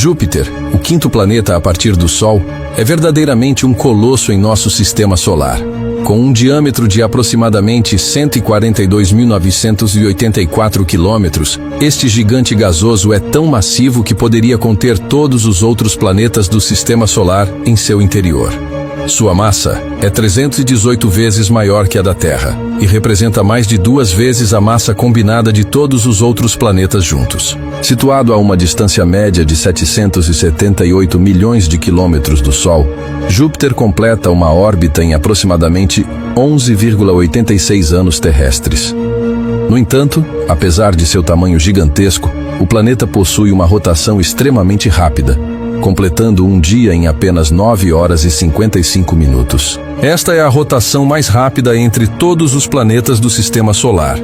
Júpiter, o quinto planeta a partir do Sol, é verdadeiramente um colosso em nosso sistema solar. Com um diâmetro de aproximadamente 142.984 quilômetros, este gigante gasoso é tão massivo que poderia conter todos os outros planetas do sistema solar em seu interior. Sua massa é 318 vezes maior que a da Terra e representa mais de 2 vezes a massa combinada de todos os outros planetas juntos. Situado a uma distância média de 778 milhões de quilômetros do Sol, Júpiter completa uma órbita em aproximadamente 11,86 anos terrestres. No entanto, apesar de seu tamanho gigantesco, o planeta possui uma rotação extremamente rápida, completando um dia em apenas 9 horas e 55 minutos. Esta é a rotação mais rápida entre todos os planetas do Sistema Solar,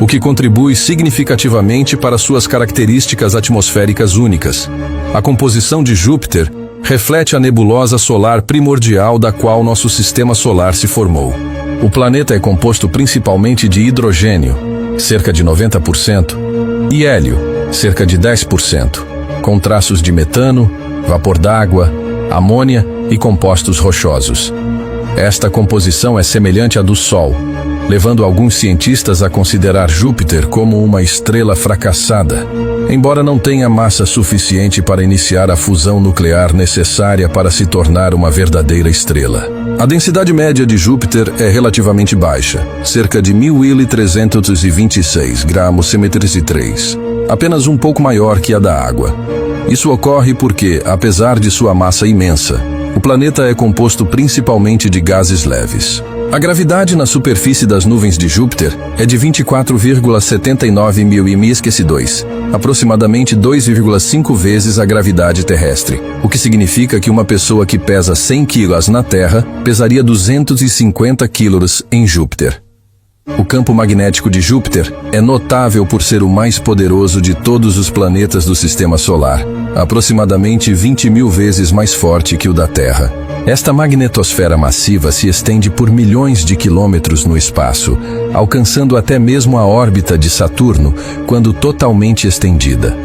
o que contribui significativamente para suas características atmosféricas únicas. A composição de Júpiter reflete a nebulosa solar primordial da qual nosso Sistema Solar se formou. O planeta é composto principalmente de hidrogênio, cerca de 90%, e hélio, cerca de 10%, com traços de metano, vapor d'água, amônia e compostos rochosos. Esta composição é semelhante à do Sol, levando alguns cientistas a considerar Júpiter como uma estrela fracassada, embora não tenha massa suficiente para iniciar a fusão nuclear necessária para se tornar uma verdadeira estrela. A densidade média de Júpiter é relativamente baixa, cerca de 1.326 gramos cm3, apenas um pouco maior que a da água. Isso ocorre porque, apesar de sua massa imensa, o planeta é composto principalmente de gases leves. A gravidade na superfície das nuvens de Júpiter é de 24,79 mil mSq², aproximadamente 2,5 vezes a gravidade terrestre, o que significa que uma pessoa que pesa 100 quilos na Terra pesaria 250 quilos em Júpiter. O campo magnético de Júpiter é notável por ser o mais poderoso de todos os planetas do Sistema Solar, aproximadamente 20 mil vezes mais forte que o da Terra. Esta magnetosfera massiva se estende por milhões de quilômetros no espaço, alcançando até mesmo a órbita de Saturno, quando totalmente estendida.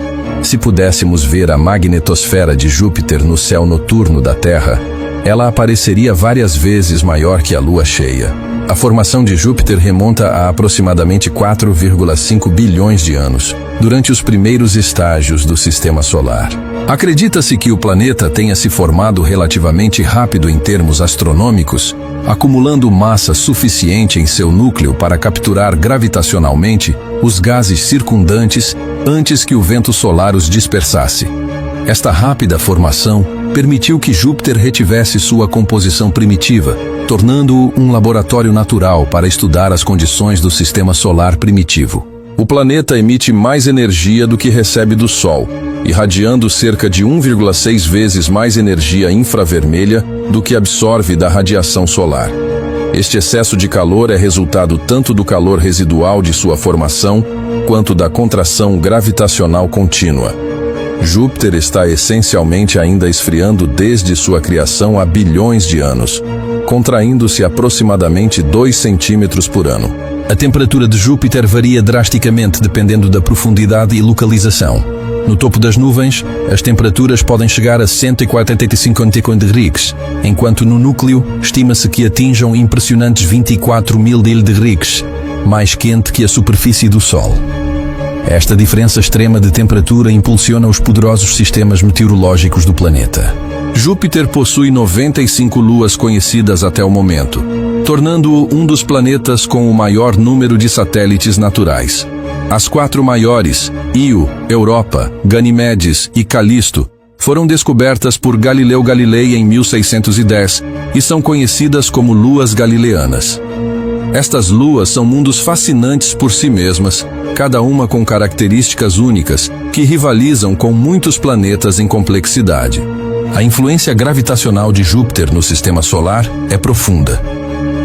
Se pudéssemos ver a magnetosfera de Júpiter no céu noturno da Terra, ela apareceria várias vezes maior que a Lua cheia. A formação de Júpiter remonta a aproximadamente 4,5 bilhões de anos, durante os primeiros estágios do Sistema Solar. Acredita-se que o planeta tenha se formado relativamente rápido em termos astronômicos, acumulando massa suficiente em seu núcleo para capturar gravitacionalmente os gases circundantes antes que o vento solar os dispersasse. Esta rápida formação permitiu que Júpiter retivesse sua composição primitiva, tornando-o um laboratório natural para estudar as condições do sistema solar primitivo. O planeta emite mais energia do que recebe do Sol, irradiando cerca de 1,6 vezes mais energia infravermelha do que absorve da radiação solar. Este excesso de calor é resultado tanto do calor residual de sua formação, quanto da contração gravitacional contínua. Júpiter está essencialmente ainda esfriando desde sua criação há bilhões de anos, contraindo-se aproximadamente 2 centímetros por ano. A temperatura de Júpiter varia drasticamente dependendo da profundidade e localização. No topo das nuvens, as temperaturas podem chegar a 145 °C, enquanto no núcleo estima-se que atinjam impressionantes 24.000 °C, mais quente que a superfície do Sol. Esta diferença extrema de temperatura impulsiona os poderosos sistemas meteorológicos do planeta. Júpiter possui 95 luas conhecidas até o momento, tornando-o um dos planetas com o maior número de satélites naturais. As 4 maiores, Io, Europa, Ganimedes e Calisto, foram descobertas por Galileu Galilei em 1610 e são conhecidas como luas galileanas. Estas luas são mundos fascinantes por si mesmas, cada uma com características únicas que rivalizam com muitos planetas em complexidade. A influência gravitacional de Júpiter no sistema solar é profunda.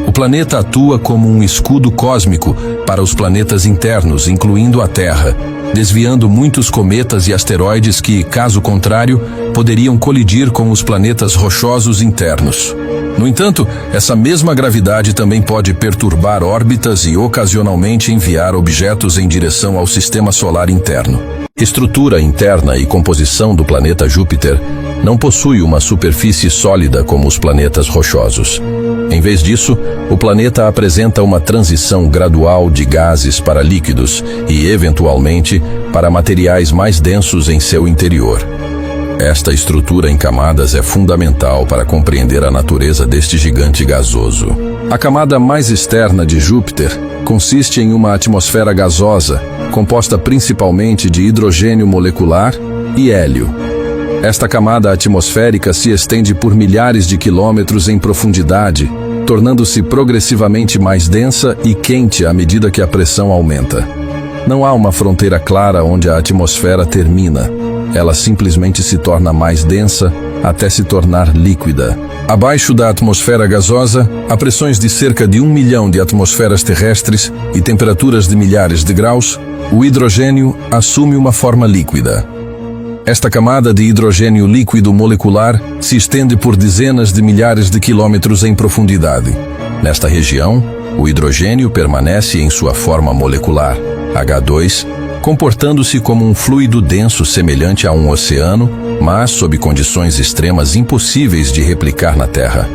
O planeta atua como um escudo cósmico para os planetas internos, incluindo a Terra, desviando muitos cometas e asteroides que, caso contrário, poderiam colidir com os planetas rochosos internos. No entanto, essa mesma gravidade também pode perturbar órbitas e ocasionalmente enviar objetos em direção ao sistema solar interno. Estrutura interna e composição do planeta Júpiter não possui uma superfície sólida como os planetas rochosos. Em vez disso, o planeta apresenta uma transição gradual de gases para líquidos e, eventualmente, para materiais mais densos em seu interior. Esta estrutura em camadas é fundamental para compreender a natureza deste gigante gasoso. A camada mais externa de Júpiter consiste em uma atmosfera gasosa, composta principalmente de hidrogênio molecular e hélio. Esta camada atmosférica se estende por milhares de quilômetros em profundidade, tornando-se progressivamente mais densa e quente à medida que a pressão aumenta. Não há uma fronteira clara onde a atmosfera termina. Ela simplesmente se torna mais densa até se tornar líquida. Abaixo da atmosfera gasosa, a pressões de cerca de 1 milhão de atmosferas terrestres e temperaturas de milhares de graus, o hidrogênio assume uma forma líquida. Esta camada de hidrogênio líquido molecular se estende por dezenas de milhares de quilômetros em profundidade. Nesta região, o hidrogênio permanece em sua forma molecular, H2, comportando-se como um fluido denso semelhante a um oceano, mas sob condições extremas impossíveis de replicar na Terra.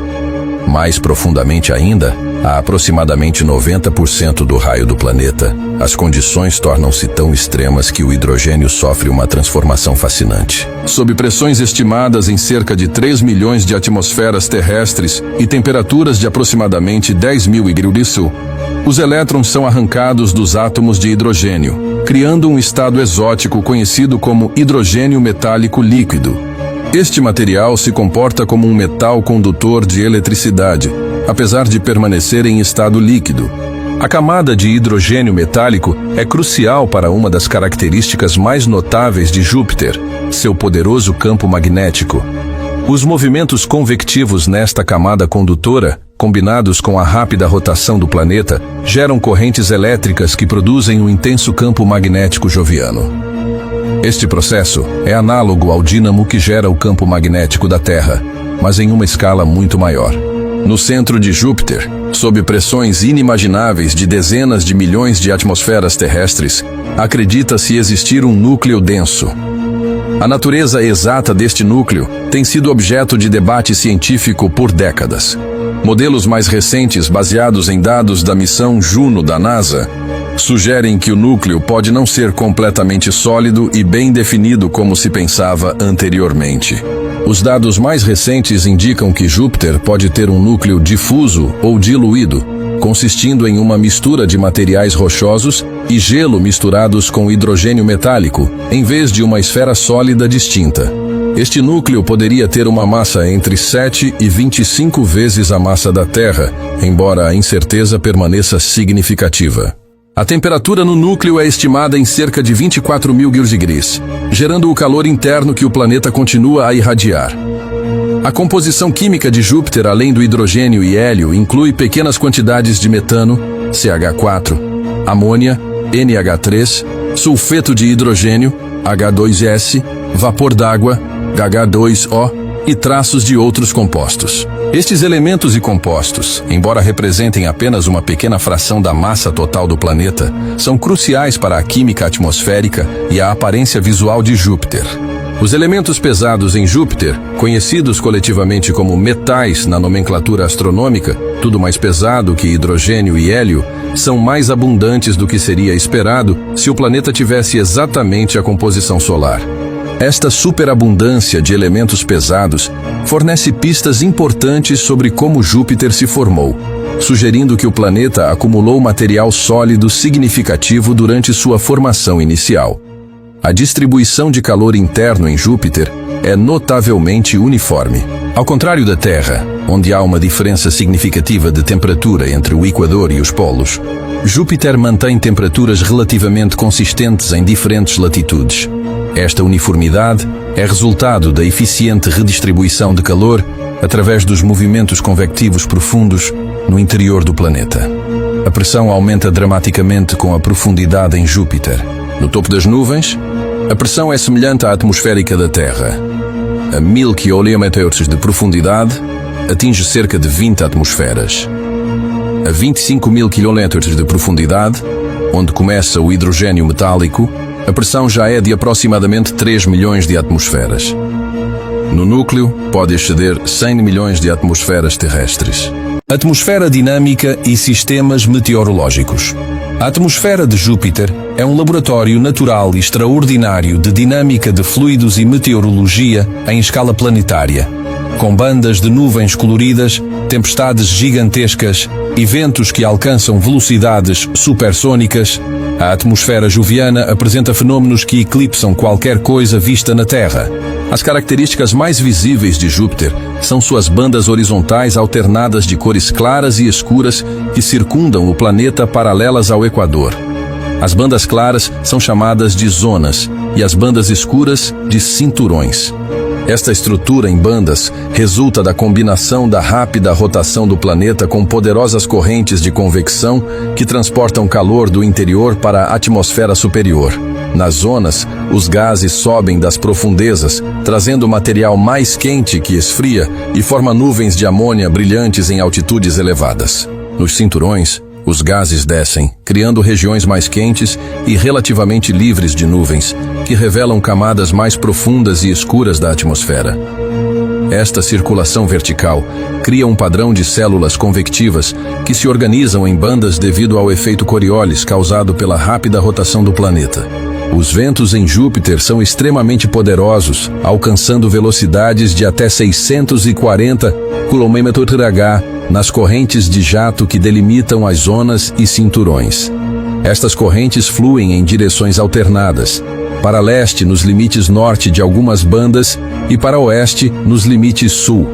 Mais profundamente ainda, a aproximadamente 90% do raio do planeta, as condições tornam-se tão extremas que o hidrogênio sofre uma transformação fascinante. Sob pressões estimadas em cerca de 3 milhões de atmosferas terrestres e temperaturas de aproximadamente 10.000 graus, os elétrons são arrancados dos átomos de hidrogênio, criando um estado exótico conhecido como hidrogênio metálico líquido. Este material se comporta como um metal condutor de eletricidade, apesar de permanecer em estado líquido. A camada de hidrogênio metálico é crucial para uma das características mais notáveis de Júpiter, seu poderoso campo magnético. Os movimentos convectivos nesta camada condutora, combinados com a rápida rotação do planeta, geram correntes elétricas que produzem um intenso campo magnético joviano. Este processo é análogo ao dínamo que gera o campo magnético da Terra, mas em uma escala muito maior. No centro de Júpiter, sob pressões inimagináveis de dezenas de milhões de atmosferas terrestres, acredita-se existir um núcleo denso. A natureza exata deste núcleo tem sido objeto de debate científico por décadas. Modelos mais recentes, baseados em dados da missão Juno da NASA, sugerem que o núcleo pode não ser completamente sólido e bem definido como se pensava anteriormente. Os dados mais recentes indicam que Júpiter pode ter um núcleo difuso ou diluído, consistindo em uma mistura de materiais rochosos e gelo misturados com hidrogênio metálico, em vez de uma esfera sólida distinta. Este núcleo poderia ter uma massa entre 7 e 25 vezes a massa da Terra, embora a incerteza permaneça significativa. A temperatura no núcleo é estimada em cerca de 24.000 graus, gerando o calor interno que o planeta continua a irradiar. A composição química de Júpiter, além do hidrogênio e hélio, inclui pequenas quantidades de metano, CH4, amônia, NH3, sulfeto de hidrogênio, H2S, vapor d'água, H2O e traços de outros compostos. Estes elementos e compostos, embora representem apenas uma pequena fração da massa total do planeta, são cruciais para a química atmosférica e a aparência visual de Júpiter. Os elementos pesados em Júpiter, conhecidos coletivamente como metais na nomenclatura astronômica, tudo mais pesado que hidrogênio e hélio, são mais abundantes do que seria esperado se o planeta tivesse exatamente a composição solar. Esta superabundância de elementos pesados fornece pistas importantes sobre como Júpiter se formou, sugerindo que o planeta acumulou material sólido significativo durante sua formação inicial. A distribuição de calor interno em Júpiter é notavelmente uniforme. Ao contrário da Terra, onde há uma diferença significativa de temperatura entre o Equador e os polos, Júpiter mantém temperaturas relativamente consistentes em diferentes latitudes. Esta uniformidade é resultado da eficiente redistribuição de calor através dos movimentos convectivos profundos no interior do planeta. A pressão aumenta dramaticamente com a profundidade em Júpiter. No topo das nuvens, a pressão é semelhante à atmosférica da Terra. A 1000 km de profundidade, atinge cerca de 20 atmosferas. A 25 mil quilômetros de profundidade, onde começa o hidrogênio metálico, a pressão já é de aproximadamente 3 milhões de atmosferas. No núcleo, pode exceder 100 milhões de atmosferas terrestres. Atmosfera dinâmica e sistemas meteorológicos. A atmosfera de Júpiter é um laboratório natural e extraordinário de dinâmica de fluidos e meteorologia em escala planetária, com bandas de nuvens coloridas, tempestades gigantescas e ventos que alcançam velocidades supersônicas. A atmosfera joviana apresenta fenômenos que eclipsam qualquer coisa vista na Terra. As características mais visíveis de Júpiter são suas bandas horizontais alternadas de cores claras e escuras que circundam o planeta paralelas ao Equador. As bandas claras são chamadas de zonas e as bandas escuras de cinturões. Esta estrutura em bandas resulta da combinação da rápida rotação do planeta com poderosas correntes de convecção que transportam calor do interior para a atmosfera superior. Nas zonas, os gases sobem das profundezas, trazendo material mais quente que esfria e forma nuvens de amônia brilhantes em altitudes elevadas. Nos cinturões, os gases descem, criando regiões mais quentes e relativamente livres de nuvens, que revelam camadas mais profundas e escuras da atmosfera. Esta circulação vertical cria um padrão de células convectivas que se organizam em bandas devido ao efeito Coriolis causado pela rápida rotação do planeta. Os ventos em Júpiter são extremamente poderosos, alcançando velocidades de até 640 km/h nas correntes de jato que delimitam as zonas e cinturões. Estas correntes fluem em direções alternadas, para leste nos limites norte de algumas bandas e para oeste nos limites sul.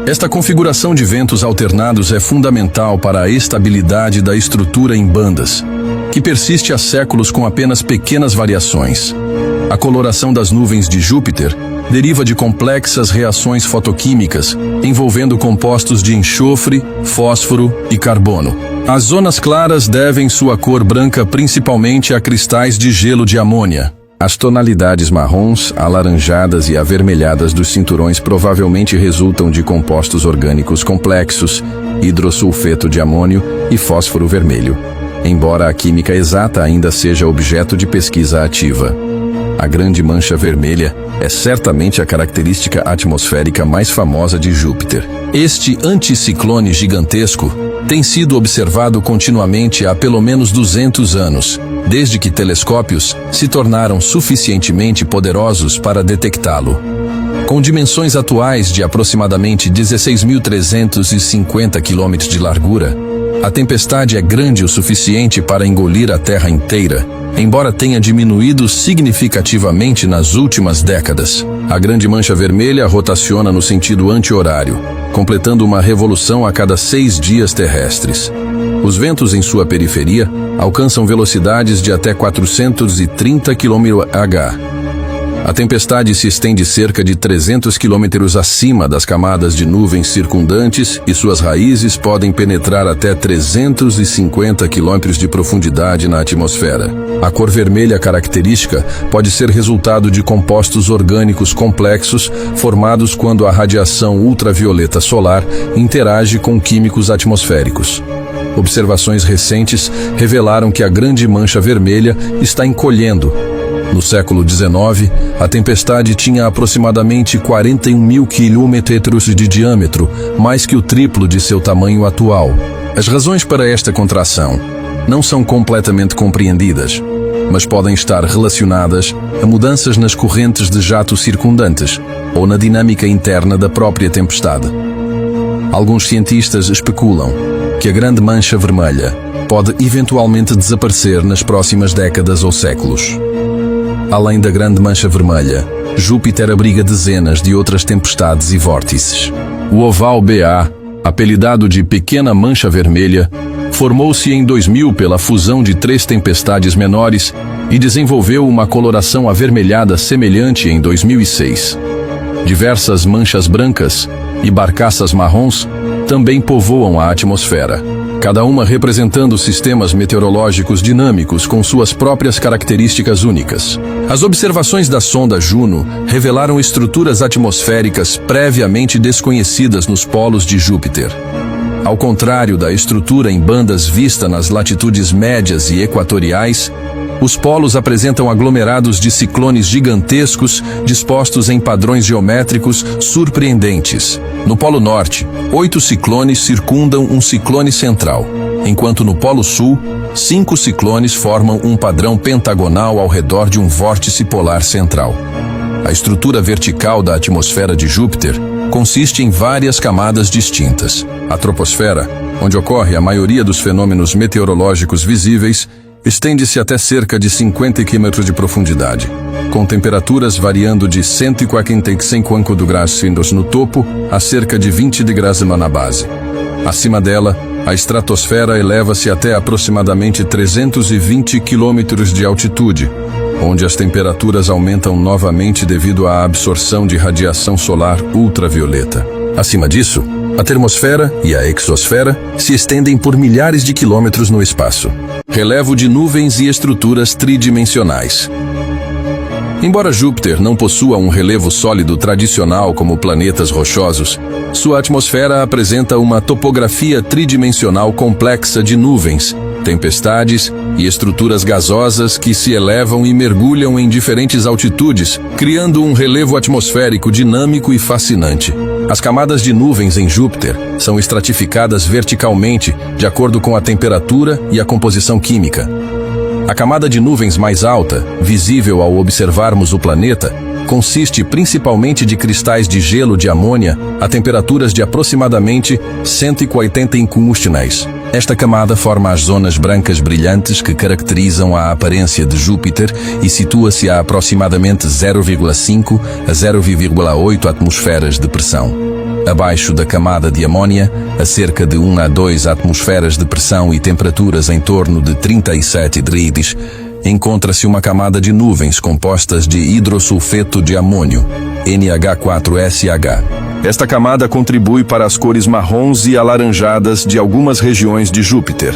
Esta configuração de ventos alternados é fundamental para a estabilidade da estrutura em bandas, que persiste há séculos com apenas pequenas variações. A coloração das nuvens de Júpiter deriva de complexas reações fotoquímicas envolvendo compostos de enxofre, fósforo e carbono. As zonas claras devem sua cor branca principalmente a cristais de gelo de amônia. As tonalidades marrons, alaranjadas e avermelhadas dos cinturões provavelmente resultam de compostos orgânicos complexos, hidrosulfeto de amônio e fósforo vermelho, embora a química exata ainda seja objeto de pesquisa ativa. A grande mancha vermelha é certamente a característica atmosférica mais famosa de Júpiter. Este anticiclone gigantesco tem sido observado continuamente há pelo menos 200 anos, desde que telescópios se tornaram suficientemente poderosos para detectá-lo. Com dimensões atuais de aproximadamente 16.350 km de largura, a tempestade é grande o suficiente para engolir a Terra inteira, embora tenha diminuído significativamente nas últimas décadas. A grande mancha vermelha rotaciona no sentido anti-horário, completando uma revolução a cada 6 dias terrestres. Os ventos em sua periferia alcançam velocidades de até 430 km/h. A tempestade se estende cerca de 300 quilômetros acima das camadas de nuvens circundantes e suas raízes podem penetrar até 350 quilômetros de profundidade na atmosfera. A cor vermelha característica pode ser resultado de compostos orgânicos complexos formados quando a radiação ultravioleta solar interage com químicos atmosféricos. Observações recentes revelaram que a grande mancha vermelha está encolhendo. No século XIX, a tempestade tinha aproximadamente 41 mil quilômetros de diâmetro, mais que o triplo de seu tamanho atual. As razões para esta contração não são completamente compreendidas, mas podem estar relacionadas a mudanças nas correntes de jato circundantes ou na dinâmica interna da própria tempestade. Alguns cientistas especulam que a grande mancha vermelha pode eventualmente desaparecer nas próximas décadas ou séculos. Além da grande mancha vermelha, Júpiter abriga dezenas de outras tempestades e vórtices. O oval BA, apelidado de Pequena Mancha Vermelha, formou-se em 2000 pela fusão de 3 tempestades menores e desenvolveu uma coloração avermelhada semelhante em 2006. Diversas manchas brancas e barcaças marrons também povoam a atmosfera. cada uma representando sistemas meteorológicos dinâmicos com suas próprias características únicas. As observações da sonda Juno revelaram estruturas atmosféricas previamente desconhecidas nos polos de Júpiter. Ao contrário da estrutura em bandas vista nas latitudes médias e equatoriais, os polos apresentam aglomerados de ciclones gigantescos dispostos em padrões geométricos surpreendentes. No Polo Norte, 8 ciclones circundam um ciclone central, enquanto no Polo Sul, 5 ciclones formam um padrão pentagonal ao redor de um vórtice polar central. A estrutura vertical da atmosfera de Júpiter consiste em várias camadas distintas. A troposfera, onde ocorre a maioria dos fenômenos meteorológicos visíveis, estende-se até cerca de 50 km de profundidade, com temperaturas variando de 145 graus no topo a cerca de 20 graus na base. Acima dela, a estratosfera eleva-se até aproximadamente 320 km de altitude, onde as temperaturas aumentam novamente devido à absorção de radiação solar ultravioleta. Acima disso, a termosfera e a exosfera se estendem por milhares de quilômetros no espaço. Relevo de nuvens e estruturas tridimensionais. Embora Júpiter não possua um relevo sólido tradicional como planetas rochosos, sua atmosfera apresenta uma topografia tridimensional complexa de nuvens, tempestades e estruturas gasosas que se elevam e mergulham em diferentes altitudes, criando um relevo atmosférico dinâmico e fascinante. As camadas de nuvens em Júpiter são estratificadas verticalmente de acordo com a temperatura e a composição química. A camada de nuvens mais alta, visível ao observarmos o planeta, consiste principalmente de cristais de gelo de amônia a temperaturas de aproximadamente 185 Kelvin. Esta camada forma as zonas brancas brilhantes que caracterizam a aparência de Júpiter e situa-se a aproximadamente 0,5 a 0,8 atmosferas de pressão. Abaixo da camada de amônia, a cerca de 1 a 2 atmosferas de pressão e temperaturas em torno de 37 graus, encontra-se uma camada de nuvens compostas de hidrosulfeto de amônio, NH4SH. Esta camada contribui para as cores marrons e alaranjadas de algumas regiões de Júpiter.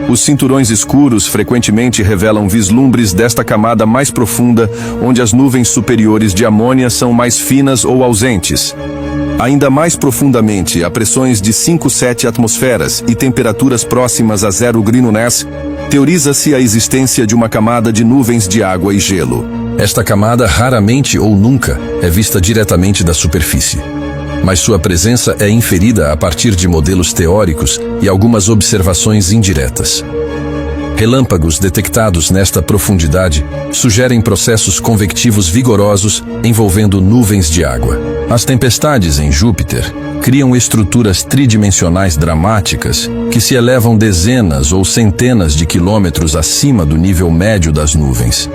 Os cinturões escuros frequentemente revelam vislumbres desta camada mais profunda, onde as nuvens superiores de amônia são mais finas ou ausentes. Ainda mais profundamente, a pressões de 5-7 atmosferas e temperaturas próximas a 0 graus, teoriza-se a existência de uma camada de nuvens de água e gelo. Esta camada raramente ou nunca é vista diretamente da superfície, mas sua presença é inferida a partir de modelos teóricos e algumas observações indiretas. Relâmpagos detectados nesta profundidade sugerem processos convectivos vigorosos envolvendo nuvens de água. As tempestades em Júpiter criam estruturas tridimensionais dramáticas que se elevam dezenas ou centenas de quilômetros acima do nível médio das nuvens.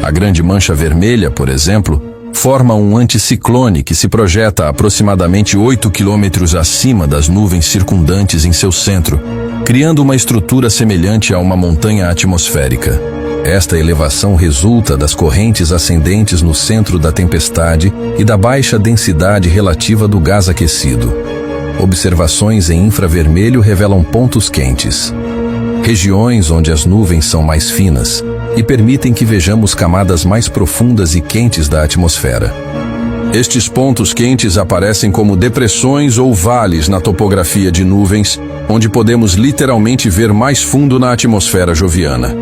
A Grande Mancha Vermelha, por exemplo, forma um anticiclone que se projeta aproximadamente 8 quilômetros acima das nuvens circundantes em seu centro, criando uma estrutura semelhante a uma montanha atmosférica. Esta elevação resulta das correntes ascendentes no centro da tempestade e da baixa densidade relativa do gás aquecido. Observações em infravermelho revelam pontos quentes, regiões onde as nuvens são mais finas e permitem que vejamos camadas mais profundas e quentes da atmosfera. Estes pontos quentes aparecem como depressões ou vales na topografia de nuvens, onde podemos literalmente ver mais fundo na atmosfera joviana.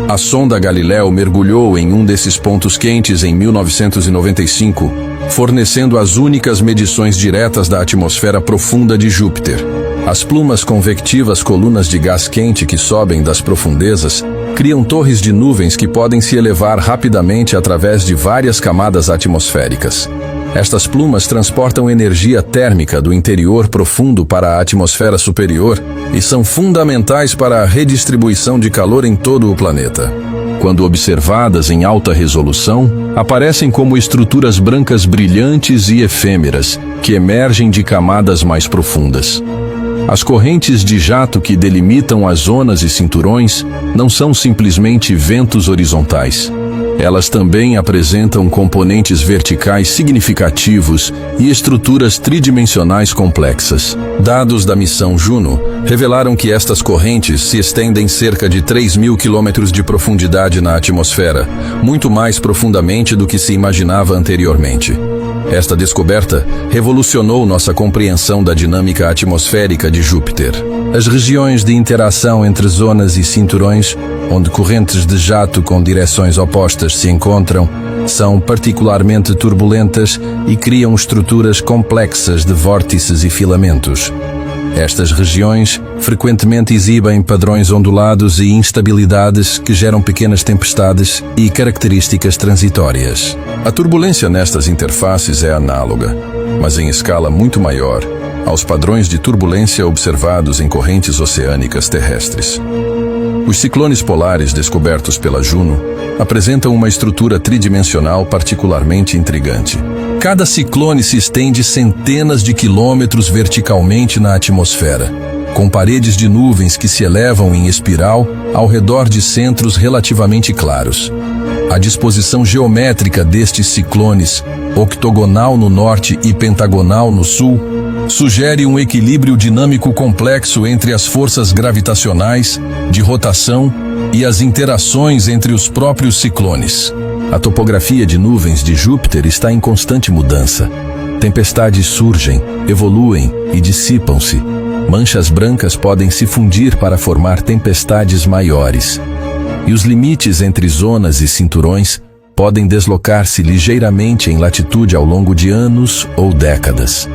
A sonda Galileu mergulhou em um desses pontos quentes em 1995, fornecendo as únicas medições diretas da atmosfera profunda de Júpiter. As plumas convectivas, colunas de gás quente que sobem das profundezas, criam torres de nuvens que podem se elevar rapidamente através de várias camadas atmosféricas. Estas plumas transportam energia térmica do interior profundo para a atmosfera superior e são fundamentais para a redistribuição de calor em todo o planeta. Quando observadas em alta resolução, aparecem como estruturas brancas brilhantes e efêmeras que emergem de camadas mais profundas. As correntes de jato que delimitam as zonas e cinturões não são simplesmente ventos horizontais. Elas também apresentam componentes verticais significativos e estruturas tridimensionais complexas. Dados da missão Juno revelaram que estas correntes se estendem cerca de 3.000 quilômetros de profundidade na atmosfera, muito mais profundamente do que se imaginava anteriormente. Esta descoberta revolucionou nossa compreensão da dinâmica atmosférica de Júpiter. As regiões de interação entre zonas e cinturões, onde correntes de jato com direções opostas se encontram, são particularmente turbulentas e criam estruturas complexas de vórtices e filamentos. Estas regiões frequentemente exibem padrões ondulados e instabilidades que geram pequenas tempestades e características transitórias. A turbulência nestas interfaces é análoga, mas em escala muito maior, aos padrões de turbulência observados em correntes oceânicas terrestres. Os ciclones polares descobertos pela Juno apresentam uma estrutura tridimensional particularmente intrigante. Cada ciclone se estende centenas de quilômetros verticalmente na atmosfera, com paredes de nuvens que se elevam em espiral ao redor de centros relativamente claros. A disposição geométrica destes ciclones, octogonal no norte e pentagonal no sul, sugere um equilíbrio dinâmico complexo entre as forças gravitacionais, de rotação e as interações entre os próprios ciclones. A topografia de nuvens de Júpiter está em constante mudança. Tempestades surgem, evoluem e dissipam-se. Manchas brancas podem se fundir para formar tempestades maiores. E os limites entre zonas e cinturões podem deslocar-se ligeiramente em latitude ao longo de anos ou décadas.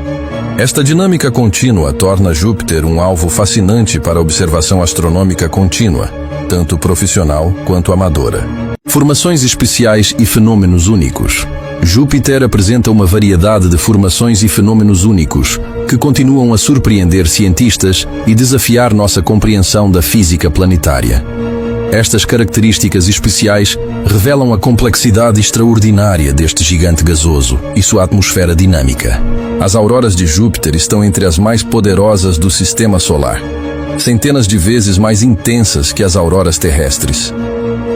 Esta dinâmica contínua torna Júpiter um alvo fascinante para a observação astronômica contínua, tanto profissional quanto amadora. Formações especiais e fenômenos únicos. Júpiter apresenta uma variedade de formações e fenômenos únicos que continuam a surpreender cientistas e desafiar nossa compreensão da física planetária. Estas características especiais revelam a complexidade extraordinária deste gigante gasoso e sua atmosfera dinâmica. As auroras de Júpiter estão entre as mais poderosas do sistema solar, centenas de vezes mais intensas que as auroras terrestres.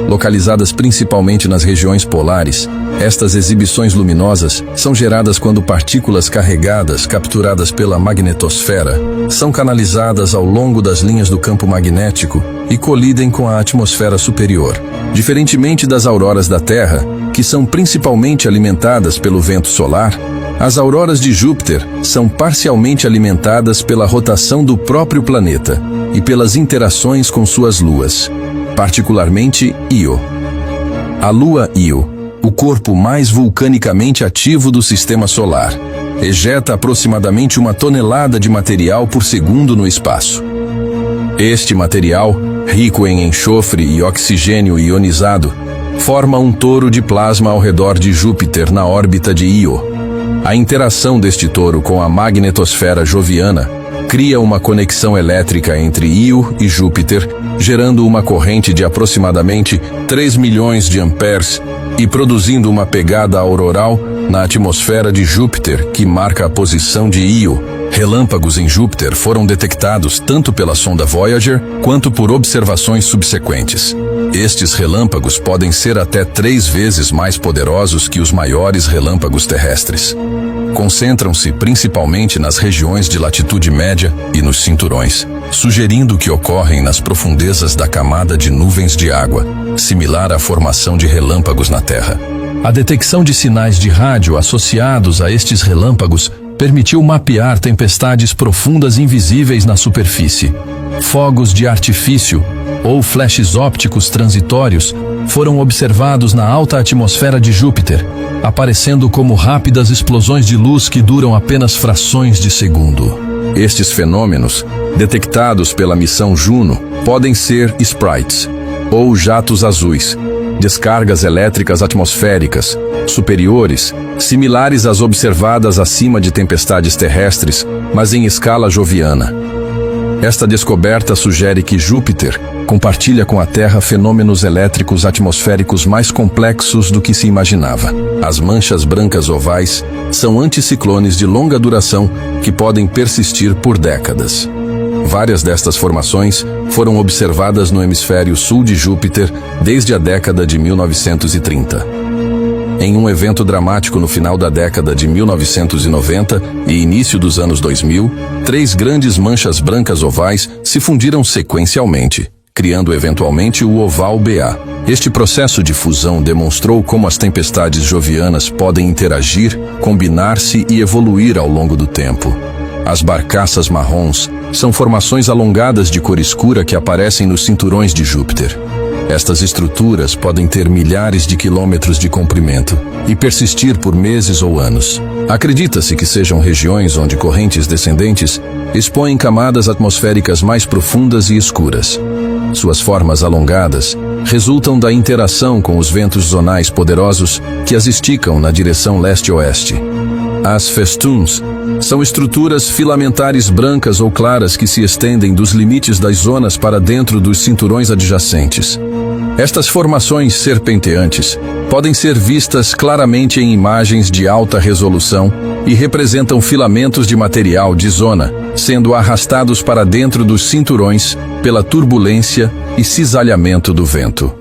Localizadas principalmente nas regiões polares, estas exibições luminosas são geradas quando partículas carregadas capturadas pela magnetosfera são canalizadas ao longo das linhas do campo magnético e colidem com a atmosfera superior. Diferentemente das auroras da Terra, que são principalmente alimentadas pelo vento solar, as auroras de Júpiter são parcialmente alimentadas pela rotação do próprio planeta e pelas interações com suas luas, particularmente Io. A lua Io, o corpo mais vulcanicamente ativo do sistema solar, ejeta aproximadamente 1 tonelada de material por segundo no espaço. Este material, rico em enxofre e oxigênio ionizado, forma um toro de plasma ao redor de Júpiter na órbita de Io. A interação deste toro com a magnetosfera joviana cria uma conexão elétrica entre Io e Júpiter, gerando uma corrente de aproximadamente 3 milhões de amperes e produzindo uma pegada auroral na atmosfera de Júpiter que marca a posição de Io. Relâmpagos em Júpiter foram detectados tanto pela sonda Voyager quanto por observações subsequentes. Estes relâmpagos podem ser até 3 vezes mais poderosos que os maiores relâmpagos terrestres. Concentram-se principalmente nas regiões de latitude média e nos cinturões, sugerindo que ocorrem nas profundezas da camada de nuvens de água, similar à formação de relâmpagos na Terra. A detecção de sinais de rádio associados a estes relâmpagos permitiu mapear tempestades profundas invisíveis na superfície. Fogos de artifício, ou flashes ópticos transitórios, foram observados na alta atmosfera de Júpiter, aparecendo como rápidas explosões de luz que duram apenas frações de segundo. Estes fenômenos, detectados pela missão Juno, podem ser sprites, ou jatos azuis, descargas elétricas atmosféricas, superiores, similares às observadas acima de tempestades terrestres, mas em escala joviana. Esta descoberta sugere que Júpiter compartilha com a Terra fenômenos elétricos atmosféricos mais complexos do que se imaginava. As manchas brancas ovais são anticiclones de longa duração que podem persistir por décadas. Várias destas formações foram observadas no hemisfério sul de Júpiter desde a década de 1930. Em um evento dramático no final da década de 1990 e início dos anos 2000, 3 grandes manchas brancas ovais se fundiram sequencialmente, criando eventualmente o oval Ba. Este processo de fusão demonstrou como as tempestades jovianas podem interagir, combinar-se e evoluir ao longo do tempo. As barcaças marrons são formações alongadas de cor escura que aparecem nos cinturões de Júpiter. Estas estruturas podem ter milhares de quilômetros de comprimento e persistir por meses ou anos. Acredita-se que sejam regiões onde correntes descendentes expõem camadas atmosféricas mais profundas e escuras. Suas formas alongadas resultam da interação com os ventos zonais poderosos que as esticam na direção leste-oeste. As festoons são estruturas filamentares brancas ou claras que se estendem dos limites das zonas para dentro dos cinturões adjacentes. Estas formações serpenteantes podem ser vistas claramente em imagens de alta resolução e representam filamentos de material de zona, sendo arrastados para dentro dos cinturões pela turbulência e cisalhamento do vento.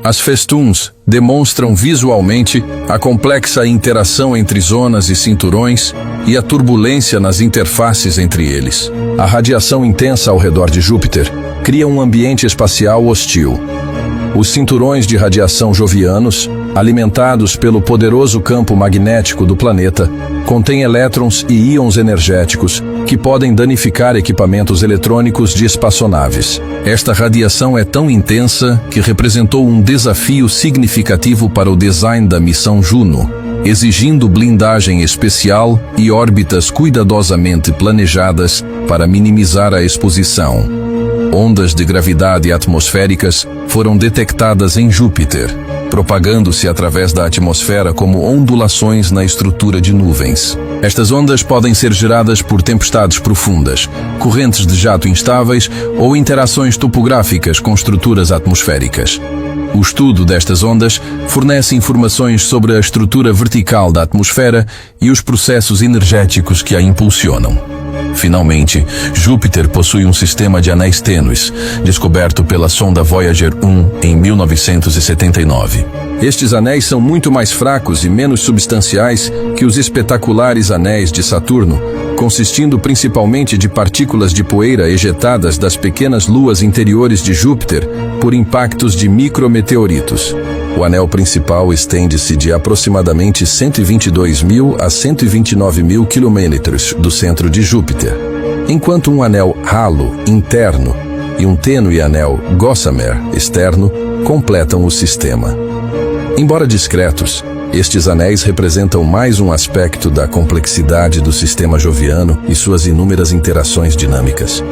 As festoons demonstram visualmente a complexa interação entre zonas e cinturões e a turbulência nas interfaces entre eles. A radiação intensa ao redor de Júpiter cria um ambiente espacial hostil. Os cinturões de radiação jovianos, alimentados pelo poderoso campo magnético do planeta, contêm elétrons e íons energéticos que podem danificar equipamentos eletrônicos de espaçonaves. Esta radiação é tão intensa que representou um desafio significativo para o design da missão Juno, exigindo blindagem especial e órbitas cuidadosamente planejadas para minimizar a exposição. Ondas de gravidade atmosféricas foram detectadas em Júpiter, propagando-se através da atmosfera como ondulações na estrutura de nuvens. Estas ondas podem ser geradas por tempestades profundas, correntes de jato instáveis ou interações topográficas com estruturas atmosféricas. O estudo destas ondas fornece informações sobre a estrutura vertical da atmosfera e os processos energéticos que a impulsionam. Finalmente, Júpiter possui um sistema de anéis tênues, descoberto pela sonda Voyager 1 em 1979. Estes anéis são muito mais fracos e menos substanciais que os espetaculares anéis de Saturno, consistindo principalmente de partículas de poeira ejetadas das pequenas luas interiores de Júpiter por impactos de micrometeoritos. O anel principal estende-se de aproximadamente 122.000 a 129.000 quilômetros do centro de Júpiter, enquanto um anel halo interno e um tênue anel Gossamer externo completam o sistema. Embora discretos, estes anéis representam mais um aspecto da complexidade do sistema joviano e suas inúmeras interações dinâmicas.